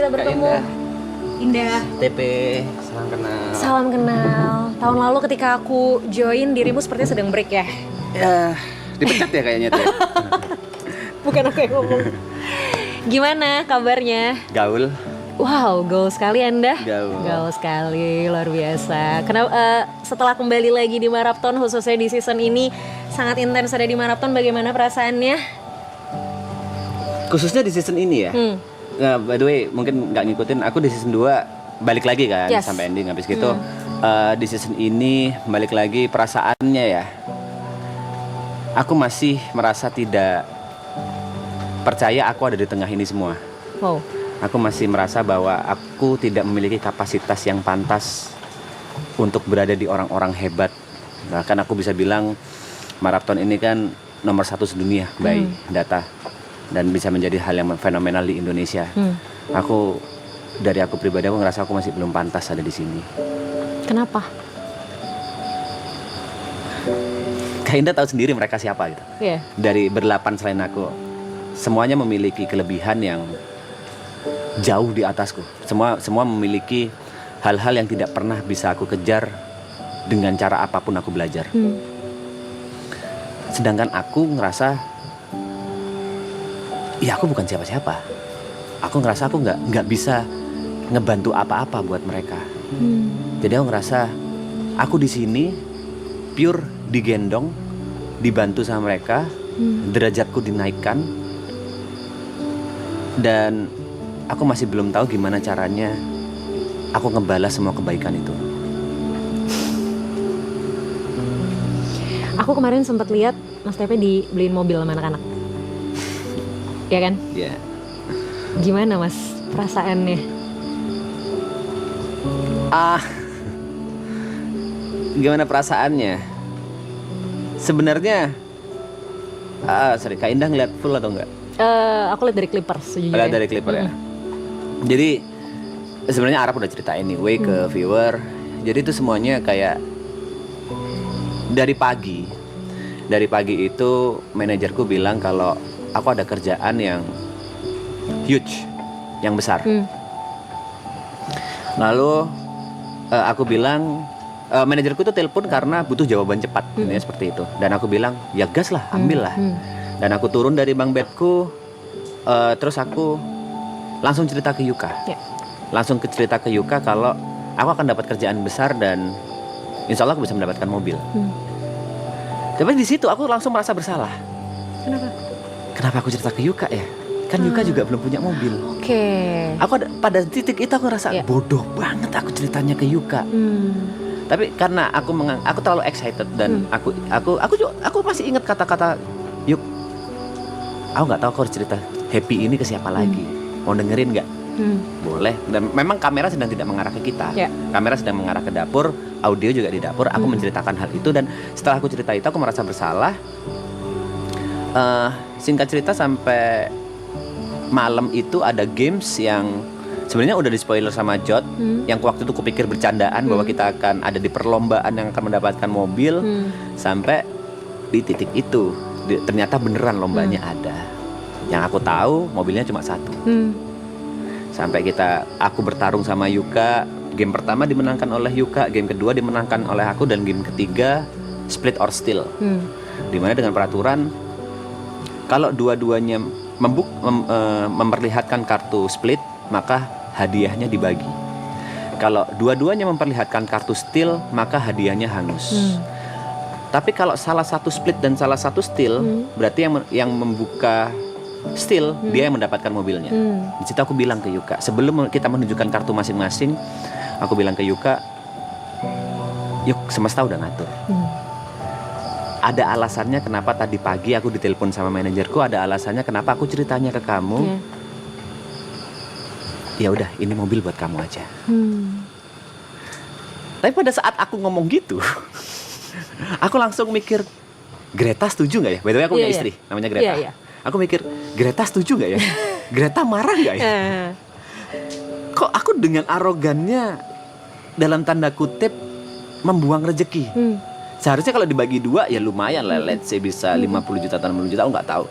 kita bertemu. Indah. TP, salam kenal. Salam kenal. Tahun lalu ketika aku join, dirimu sepertinya sedang break ya? Ya, dipecat ya kayaknya tuh. Bukan aku yang ngomong. Gimana kabarnya? Gaul. Wow, gaul sekali Anda. Gaul sekali, luar biasa. Kenapa setelah kembali lagi di Marapton, khususnya di season ini sangat intens ada di Marapton, bagaimana perasaannya? Khususnya di season ini ya. By the way, mungkin nggak ngikutin. Aku di season 2 balik lagi kan, yes, sampai ending habis gitu. Di season ini balik lagi perasaannya ya. Aku masih merasa tidak percaya aku ada di tengah ini semua. Wow. Aku masih merasa bahwa aku tidak memiliki kapasitas yang pantas untuk berada di orang-orang hebat. Bahkan aku bisa bilang Marapton ini kan nomor 1 sedunia by data, dan bisa menjadi hal yang fenomenal di Indonesia. Dari aku pribadi, aku ngerasa aku masih belum pantas ada di sini. Kenapa? Kak Indah tahu sendiri mereka siapa gitu. Yeah. Dari berdelapan selain aku, semuanya memiliki kelebihan yang jauh di atasku. Semua memiliki hal-hal yang tidak pernah bisa aku kejar dengan cara apapun aku belajar. Sedangkan aku ngerasa, ya aku bukan siapa-siapa. Aku ngerasa aku nggak bisa ngebantu apa-apa buat mereka. Jadi aku ngerasa aku di sini pure digendong, dibantu sama mereka, derajatku dinaikkan, dan aku masih belum tahu gimana caranya aku ngebalas semua kebaikan itu. Aku kemarin sempat lihat Mas Tepe dibeliin mobil sama anak-anak. Ya kan? Iya. Gimana Mas perasaannya? Gimana perasaannya? Sebenarnya, Kak Indah ngeliat full atau enggak? Aku lihat dari Clippers sejujurnya. Lihat dari Clipper ya. Jadi sebenarnya Arab udah cerita anyway ke viewer. Jadi itu semuanya kayak dari pagi itu manajerku bilang kalau aku ada kerjaan yang huge, yang besar. Lalu aku bilang, manajerku tuh telepon karena butuh jawaban cepat, intinya seperti itu. Dan aku bilang, ya gas lah, ambil lah. Dan aku turun dari bang bedku, terus aku langsung cerita ke Yuka. Langsung cerita ke Yuka kalau aku akan dapat kerjaan besar dan insya Allah aku bisa mendapatkan mobil. Tapi di situ aku langsung merasa bersalah. Kenapa aku cerita ke Yuka ya? Kan Yuka juga belum punya mobil. Aku pada titik itu aku rasa bodoh banget aku ceritanya ke Yuka. Tapi karena aku terlalu excited dan aku masih ingat kata-kata Yuk, aku nggak tahu aku harus cerita happy ini ke siapa lagi. Mau dengerin nggak? Boleh. Dan memang kamera sedang tidak mengarah ke kita. Kamera sedang mengarah ke dapur, audio juga di dapur. Aku menceritakan hal itu, dan setelah aku cerita itu aku merasa bersalah. Singkat cerita, sampai malam itu ada games yang sebenarnya udah di spoiler sama Jod, yang waktu itu kupikir bercandaan bahwa kita akan ada di perlombaan yang akan mendapatkan mobil. Sampai di titik itu ternyata beneran lombanya ada. Yang aku tahu mobilnya cuma 1. Sampai aku bertarung sama Yuka. Game pertama dimenangkan oleh Yuka, game kedua dimenangkan oleh aku, dan game ketiga split or steal. Dimana dengan peraturan kalau dua-duanya memperlihatkan kartu split, maka hadiahnya dibagi. Kalau dua-duanya memperlihatkan kartu steal, maka hadiahnya hangus. Tapi kalau salah satu split dan salah satu steal, berarti yang membuka steal dia yang mendapatkan mobilnya. Di situ aku bilang ke Yuka, sebelum kita menunjukkan kartu masing-masing, aku bilang ke Yuka, Yuk, semesta udah ngatur. Ada alasannya kenapa tadi pagi aku ditelepon sama manajerku, ada alasannya kenapa aku ceritanya ke kamu. Ya udah, ini mobil buat kamu aja. Tapi pada saat aku ngomong gitu, aku langsung mikir, Greta setuju nggak ya? By the way, aku punya istri, namanya Greta. Aku mikir, Greta setuju nggak ya? Greta marah nggak ya? Kok aku dengan arogannya, dalam tanda kutip, membuang rezeki? Seharusnya kalau dibagi 2 ya lumayan lah, let's say bisa 50 juta atau 60 juta, aku nggak tahu.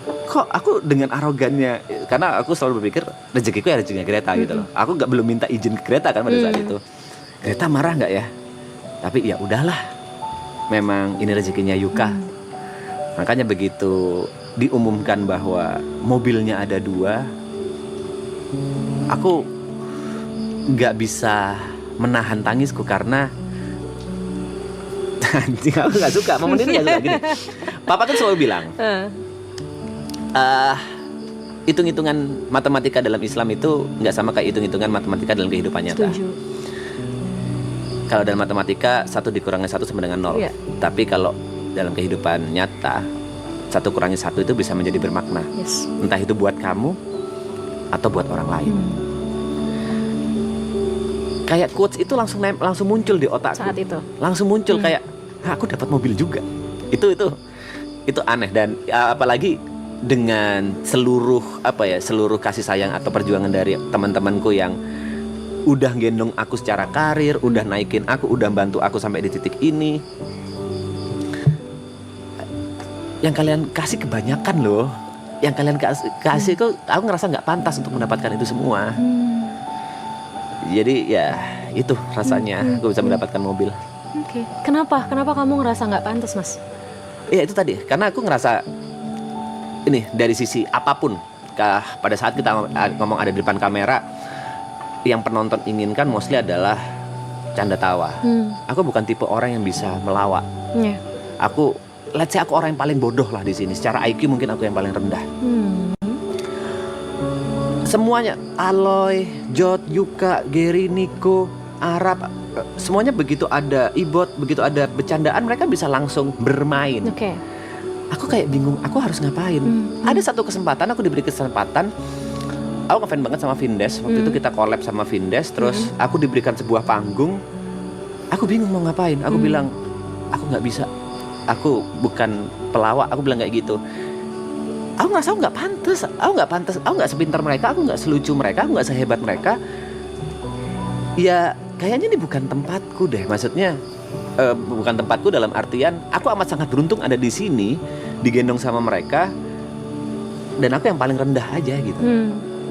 kok aku dengan arogannya, karena aku selalu berpikir rezekiku ya rezekinya Greta gitu loh. Aku belum minta izin ke Greta kan pada saat itu. Greta marah nggak ya? Tapi ya udahlah, memang ini rezekinya Yuka. Makanya begitu diumumkan bahwa mobilnya ada 2, aku nggak bisa menahan tangisku karena aku nggak suka momen ini, nggak suka gini. Papa tuh selalu bilang, hitung-hitungan matematika dalam Islam itu nggak sama kayak hitung-hitungan matematika dalam kehidupan nyata. Setuju. Kalau dalam matematika 1 dikurangi 1 sama dengan 0. Tapi kalau dalam kehidupan nyata 1 kurangi 1 itu bisa menjadi bermakna. Yes. Entah itu buat kamu atau buat orang lain. Kayak quotes itu langsung muncul di otakku. Saat itu. Langsung muncul kayak, aku dapat mobil juga. Itu aneh. Dan apalagi dengan seluruh kasih sayang atau perjuangan dari teman-temanku yang udah gendong aku secara karir, udah naikin aku, udah bantu aku sampai di titik ini. Yang kalian kasih kebanyakan loh. Yang kalian kasih kok aku ngerasa nggak pantas untuk mendapatkan itu semua. Jadi ya itu rasanya aku bisa mendapatkan mobil. Oke. Kenapa kamu ngerasa nggak pantas, Mas? Ya itu tadi, karena aku ngerasa ini dari sisi apapun, pada saat kita ngomong ada di depan kamera, yang penonton inginkan mostly adalah canda tawa. Aku bukan tipe orang yang bisa melawak. Let's say aku orang yang paling bodoh lah di sini. Secara IQ mungkin aku yang paling rendah. Semuanya, Aloy, Jod, Yuka, Gary, Nico, Arab, semuanya begitu ada Ibot, begitu ada bercandaan, mereka bisa langsung bermain. Aku kayak bingung, aku harus ngapain? Ada satu kesempatan, aku diberi kesempatan. Aku ngefans banget sama Vindes. Waktu itu kita collab sama Vindes. Terus aku diberikan sebuah panggung. Aku bingung mau ngapain. Aku bilang, aku gak bisa. Aku bukan pelawak. Aku bilang kayak gitu. Aku ngerasa aku nggak pantas. Aku nggak sepintar mereka. Aku nggak selucu mereka. Aku nggak sehebat mereka. Ya kayaknya ini bukan tempatku deh. Maksudnya bukan tempatku dalam artian aku amat sangat beruntung ada di sini, digendong sama mereka. Dan aku yang paling rendah aja gitu.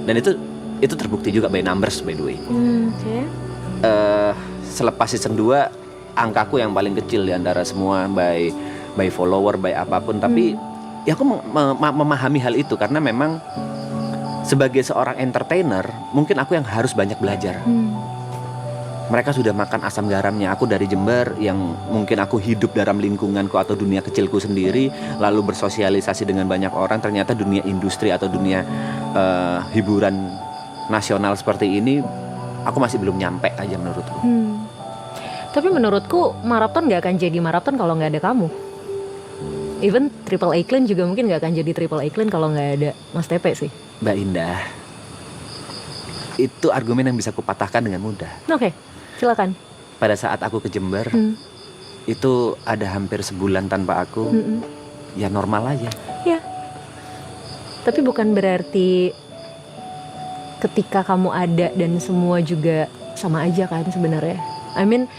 Dan itu terbukti juga by numbers, by the way. Selepas season 2, angkaku yang paling kecil di antara semua by follower, by apapun. Tapi ya aku memahami hal itu karena memang sebagai seorang entertainer mungkin aku yang harus banyak belajar. Mereka sudah makan asam garamnya. Aku dari Jember yang mungkin aku hidup dalam lingkunganku atau dunia kecilku sendiri, lalu bersosialisasi dengan banyak orang. Ternyata dunia industri atau dunia hiburan nasional seperti ini aku masih belum nyampe aja menurutku. Tapi menurutku maraton gak akan jadi maraton kalau gak ada kamu. Even Triple A Clan juga mungkin gak akan jadi Triple A Clan kalau gak ada Mas Tepe sih. Mbak Indah, itu argumen yang bisa kupatahkan dengan mudah. Oke, silakan. Pada saat aku ke Jember, itu ada hampir sebulan tanpa aku. Ya normal aja. Ya. Tapi bukan berarti ketika kamu ada dan semua juga sama aja kan sebenarnya. I mean,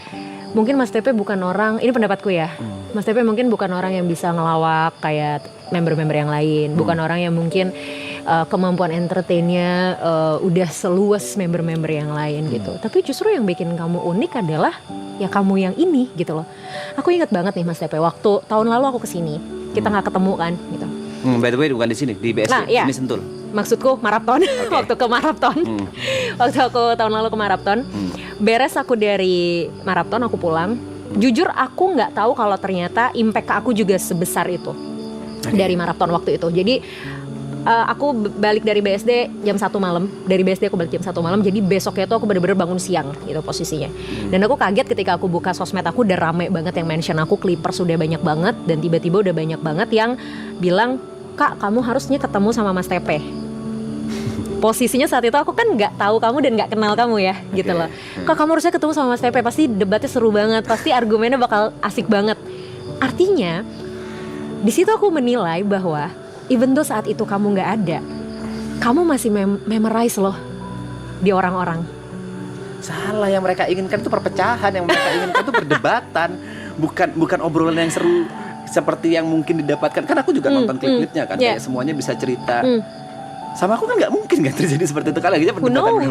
mungkin Mas Tepe bukan orang, ini pendapatku ya. Mas Tepe mungkin bukan orang yang bisa ngelawak kayak member-member yang lain. Bukan orang yang mungkin kemampuan entertainnya udah seluas member-member yang lain gitu. Tapi justru yang bikin kamu unik adalah ya kamu yang ini gitu loh. Aku ingat banget nih Mas Tepe, waktu tahun lalu aku kesini, kita nggak ketemu kan gitu. By the way bukan di sini, di BSD, nah, ya. Ini Sentul. Maksudku maraton, waktu ke maraton. Waktu aku tahun lalu ke maraton, beres aku dari maraton aku pulang. Jujur aku nggak tahu kalau ternyata impact ke aku juga sebesar itu dari maraton waktu itu. Jadi aku balik dari BSD jam 1 malam. Dari BSD aku balik jam 1 malam. Jadi besoknya tuh aku bener-bener bangun siang gitu posisinya. Dan aku kaget ketika aku buka sosmed aku udah rame banget yang mention aku, Clippers udah banyak banget. Dan tiba-tiba udah banyak banget yang bilang, Kak kamu harusnya ketemu sama Mas Tepe. Posisinya saat itu aku kan nggak tahu kamu dan nggak kenal kamu ya gitu loh. Kak kamu harusnya ketemu sama Mas Tepe, pasti debatnya seru banget, pasti argumennya bakal asik banget. Artinya di situ aku menilai bahwa even though saat itu kamu nggak ada, kamu masih memorize loh di orang-orang. Salah, yang mereka inginkan itu perpecahan, yang mereka inginkan itu perdebatan, bukan obrolan yang seru. seperti yang mungkin didapatkan. Kan aku juga nonton klip-klipnya kan, Yeah. kayak semuanya bisa cerita. Sama aku kan nggak mungkin kan terjadi seperti itu. Kali aja perdebatan.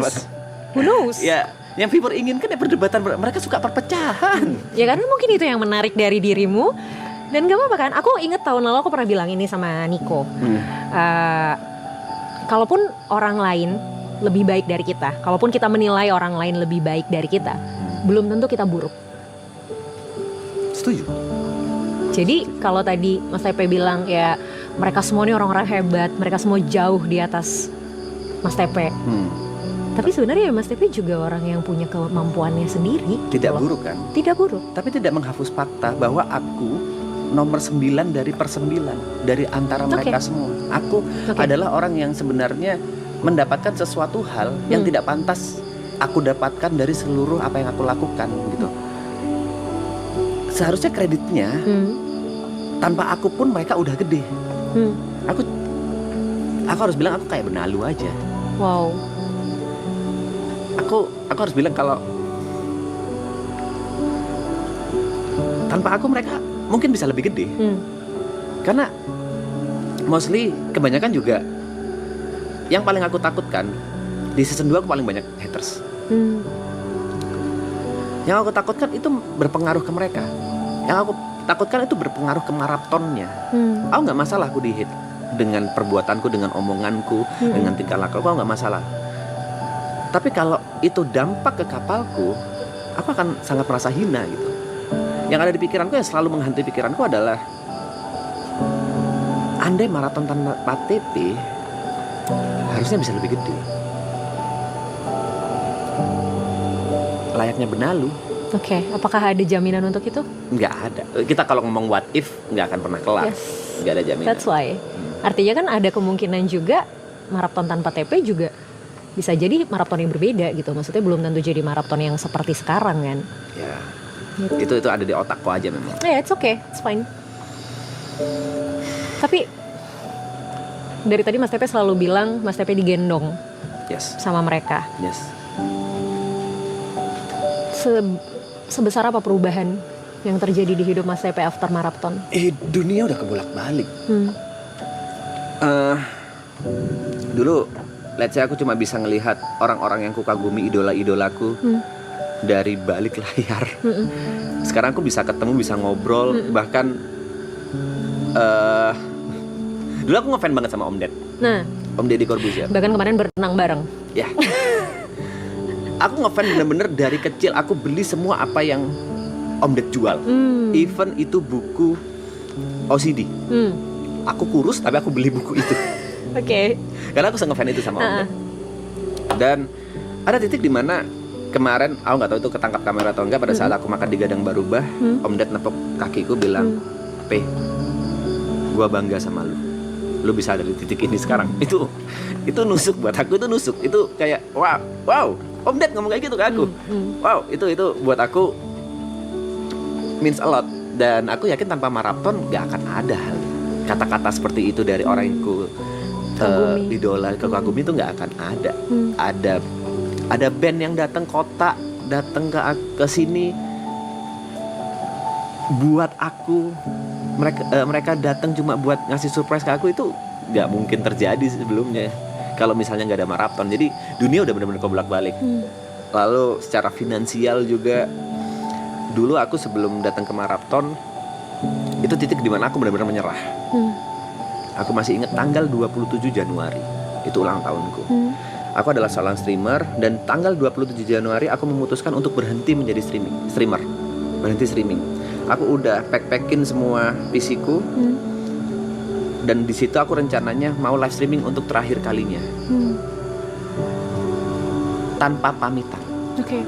Who knows? Ya, yang viewer inginkan ya perdebatan. Mereka suka perpecahan. Ya karena mungkin itu yang menarik dari dirimu. Dan gak apa-apa kan. Aku inget tahun lalu aku pernah bilang ini sama Nico. Kalaupun orang lain lebih baik dari kita, kalaupun kita menilai orang lain lebih baik dari kita, belum tentu kita buruk. Setuju. Jadi kalau tadi Mas Tepe bilang ya mereka semua ini orang-orang hebat, mereka semua jauh di atas Mas Tepe. Tapi sebenarnya Mas Tepe juga orang yang punya kemampuannya sendiri. Tidak buruk kan? Tidak buruk. Tapi tidak menghapus fakta bahwa aku nomor 9 dari per 9 dari antara mereka semua. Aku adalah orang yang sebenarnya mendapatkan sesuatu hal yang tidak pantas aku dapatkan dari seluruh apa yang aku lakukan gitu. Seharusnya kreditnya tanpa aku pun mereka udah gede. Aku harus bilang aku kayak benalu aja. Wow. Aku harus bilang kalau tanpa aku mereka mungkin bisa lebih gede. Karena mostly kebanyakan juga yang paling aku takutkan di season 2 aku paling banyak haters. Yang aku takutkan itu berpengaruh ke mereka. Yang aku takutkan itu berpengaruh ke maratonnya. Aku nggak masalah aku di hate dengan perbuatanku, dengan omonganku, dengan tingkah laku aku nggak masalah. Tapi kalau itu dampak ke kapalku, aku akan sangat merasa hina gitu. Yang ada di pikiranku, yang selalu menghantui pikiranku adalah andai maraton tanpa TP harusnya bisa lebih gede. Layaknya benalu. Oke, apakah ada jaminan untuk itu? Nggak ada. Kita kalau ngomong what if nggak akan pernah kelar. Yes. Nggak ada jaminan. That's why. Artinya kan ada kemungkinan juga maraton tanpa TP juga bisa jadi maraton yang berbeda gitu. Maksudnya belum tentu jadi maraton yang seperti sekarang kan. Ya. Itu ada di otakku aja memang. Ya, it's okay, it's fine. Tapi dari tadi Mas Tepe selalu bilang Mas Tepe digendong Yes. sama mereka. Yes. Sebesar apa perubahan yang terjadi di hidup Mas Tepe after maraton? Dunia udah kebolak-balik. Dulu, let's say aku cuma bisa ngelihat orang-orang yang kukagumi, idola-idolaku dari balik layar. Sekarang aku bisa ketemu, bisa ngobrol, bahkan dulu aku ngefans banget sama Om Ded. Nah, Om Deddy Corbuzier. bahkan kemarin berenang bareng. Ya. Aku ngefans bener-bener dari kecil. Aku beli semua apa yang Om Ded jual. Even itu buku OCD. Aku kurus tapi aku beli buku itu. Oke. Karena aku ngefans itu sama Om Ded. Dan ada titik di mana kemarin aku nggak tahu itu ketangkap kamera atau enggak, pada saat aku makan di Gadang Barubah, Om Ded nepuk kakiku bilang, "Pe, gua bangga sama lu. Lu bisa ada di titik ini sekarang." Itu nusuk buat aku, itu nusuk. Itu kayak wow. Om Ded ngomong kayak gitu ke aku. Wow, itu buat aku means a lot. Dan aku yakin tanpa maraton gak akan ada hal kata-kata seperti itu dari orang yang idola, kagumi itu gak akan ada. Ada band yang datang kota, datang ke sini buat aku. Mereka datang cuma buat ngasih surprise ke aku, itu gak mungkin terjadi sebelumnya kalau misalnya nggak ada maraton. Jadi dunia udah benar-benar kebolak-balik. Lalu secara finansial juga, dulu aku sebelum datang ke maraton itu titik dimana aku benar-benar menyerah. Aku masih ingat tanggal 27 Januari itu ulang tahunku. Aku adalah seorang streamer, dan tanggal 27 Januari aku memutuskan untuk berhenti menjadi streamer. Berhenti streaming. Aku udah pack-packin semua PC-ku. Dan di situ aku rencananya mau live streaming untuk terakhir kalinya. Tanpa pamitan. Oke.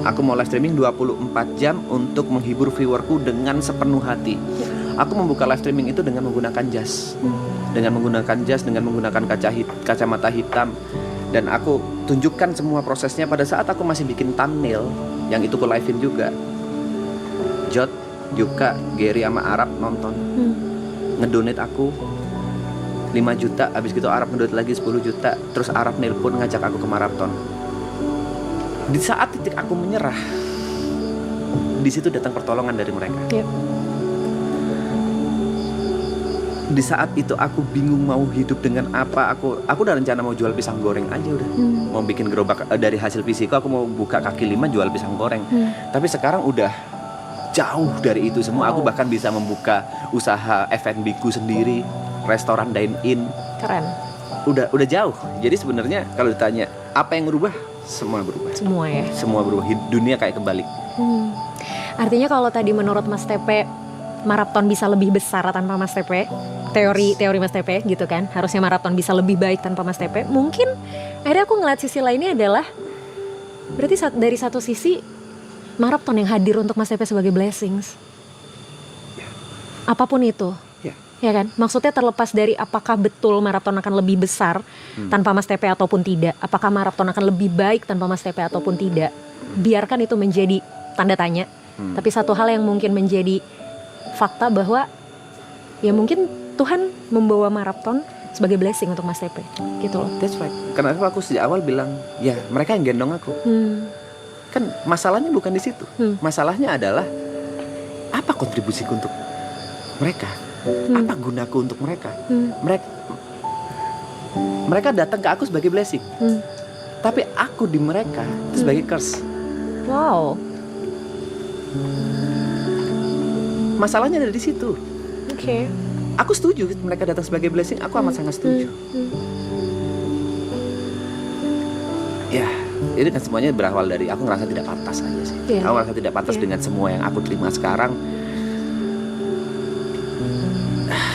Aku mau live streaming 24 jam untuk menghibur viewerku dengan sepenuh hati. Aku membuka live streaming itu dengan menggunakan jas. Dengan menggunakan kacamata hitam. Dan aku tunjukkan semua prosesnya pada saat aku masih bikin thumbnail, yang itu ku live-in juga. Jod, Yuka, Gary sama Arab nonton. Ngedonate aku 5 juta, habis gitu Arab ngedonate lagi 10 juta, terus Arab nelpon ngajak aku ke maraton. Di saat titik aku menyerah, di situ datang pertolongan dari mereka. di saat itu aku bingung mau hidup dengan apa. Aku udah rencana mau jual pisang goreng aja udah. Mau bikin gerobak dari hasil visiku, aku mau buka kaki lima jual pisang goreng. Tapi sekarang udah jauh dari itu semua. Aku bahkan bisa membuka usaha F&B ku sendiri, restoran dine in. Keren. Udah jauh. Jadi sebenarnya kalau ditanya apa yang berubah, semua berubah. Semua ya. Semua berubah. Dunia kayak kebalik. Artinya kalau tadi menurut Mas Tepe Marapton bisa lebih besar tanpa Mas Tepe, teori Mas Tepe gitu kan, harusnya Marapton bisa lebih baik tanpa Mas Tepe. Mungkin akhirnya aku ngeliat sisi lainnya adalah berarti dari satu sisi Marapton yang hadir untuk Mas Tepe sebagai blessings. Apapun itu. Ya kan, maksudnya terlepas dari apakah betul Marapton akan lebih besar tanpa Mas Tepe ataupun tidak, apakah Marapton akan lebih baik tanpa Mas Tepe ataupun tidak, biarkan itu menjadi tanda tanya. Tapi satu hal yang mungkin menjadi fakta bahwa ya mungkin Tuhan membawa Marapton sebagai blessing untuk Mas Tepe gitu loh. That's right. Kenapa aku sejak awal bilang ya mereka yang gendong aku. Kan masalahnya bukan di situ. Masalahnya adalah apa kontribusiku untuk mereka. Apa gunaku untuk mereka? Mereka datang ke aku sebagai blessing. Tapi aku di mereka sebagai curse. Wow. Masalahnya ada di situ. Oke. Aku setuju mereka datang sebagai blessing. Aku amat sangat setuju. Ya, ini kan semuanya berawal dari aku ngerasa tidak pantas aja sih. Aku ngerasa tidak pantas dengan semua yang aku terima sekarang.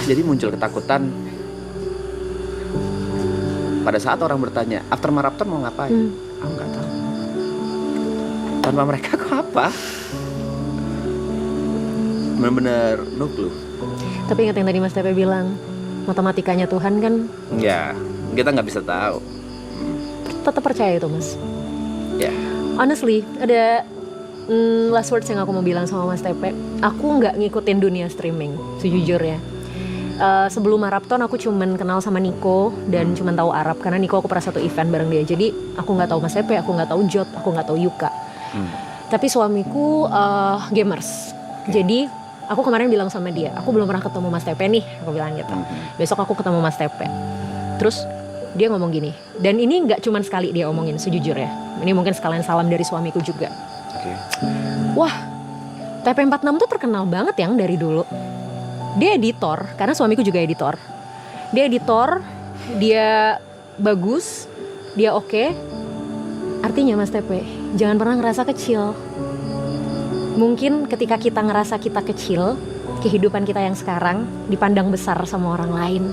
Jadi muncul ketakutan. Pada saat orang bertanya, after Marapton mau ngapain? Aku nggak tahu. Tanpa mereka aku apa? Benar-benar no clue. Tapi ingat yang tadi Mas Tepe bilang, matematikanya Tuhan kan. Ya, kita nggak bisa tahu. Tetap percaya itu Mas. Ya. Honestly, ada last words yang aku mau bilang sama Mas Tepe. Aku nggak ngikutin dunia streaming, sejujurnya. Sebelum Marapton aku cuman kenal sama Nico dan cuman tahu Arab karena Nico aku pernah satu event bareng dia. Jadi aku nggak tahu Mas Tepe, aku nggak tahu Jot, aku nggak tahu Yuka. Tapi suamiku gamers. Jadi aku kemarin bilang sama dia, aku belum pernah ketemu Mas Tepe nih, aku bilang gitu. Besok aku ketemu Mas Tepe. Terus dia ngomong gini, dan ini nggak cuman sekali dia omongin, sejujurnya. Ini mungkin sekalian salam dari suamiku juga. Wah, TP46 tuh terkenal banget yang dari dulu. Dia editor, karena suamiku juga editor. Dia editor, dia bagus, dia oke. Artinya Mas Tepe, jangan pernah ngerasa kecil. Mungkin ketika kita ngerasa kita kecil, kehidupan kita yang sekarang dipandang besar sama orang lain.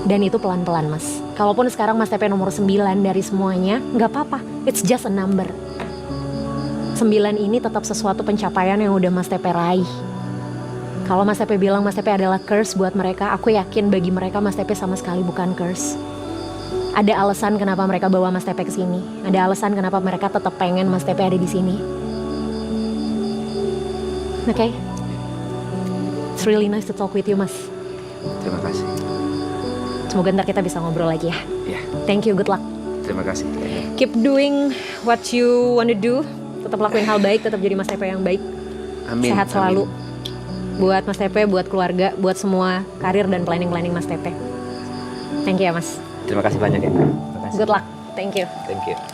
Dan itu pelan-pelan Mas. Kalaupun sekarang Mas Tepe nomor 9 dari semuanya, gak apa-apa, it's just a number. 9 ini tetap sesuatu pencapaian yang udah Mas Tepe raih. Kalau Mas Tepe bilang Mas Tepe adalah curse buat mereka, aku yakin bagi mereka Mas Tepe sama sekali bukan curse. Ada alasan kenapa mereka bawa Mas Tepe ke sini. Ada alasan kenapa mereka tetap pengen Mas Tepe ada di sini. Oke. It's really nice to talk with you Mas. Terima kasih. Semoga ntar kita bisa ngobrol lagi ya. Ya. Thank you, good luck. Terima kasih. Keep doing what you wanna do. Tetap lakuin hal baik, tetap jadi Mas Tepe yang baik. Amin. Sehat selalu. Buat Mas Tepe, buat keluarga, buat semua karir dan planning-planning Mas Tepe. Thank you ya Mas. Terima kasih banyak ya. Terima kasih. Good luck. Thank you. Thank you.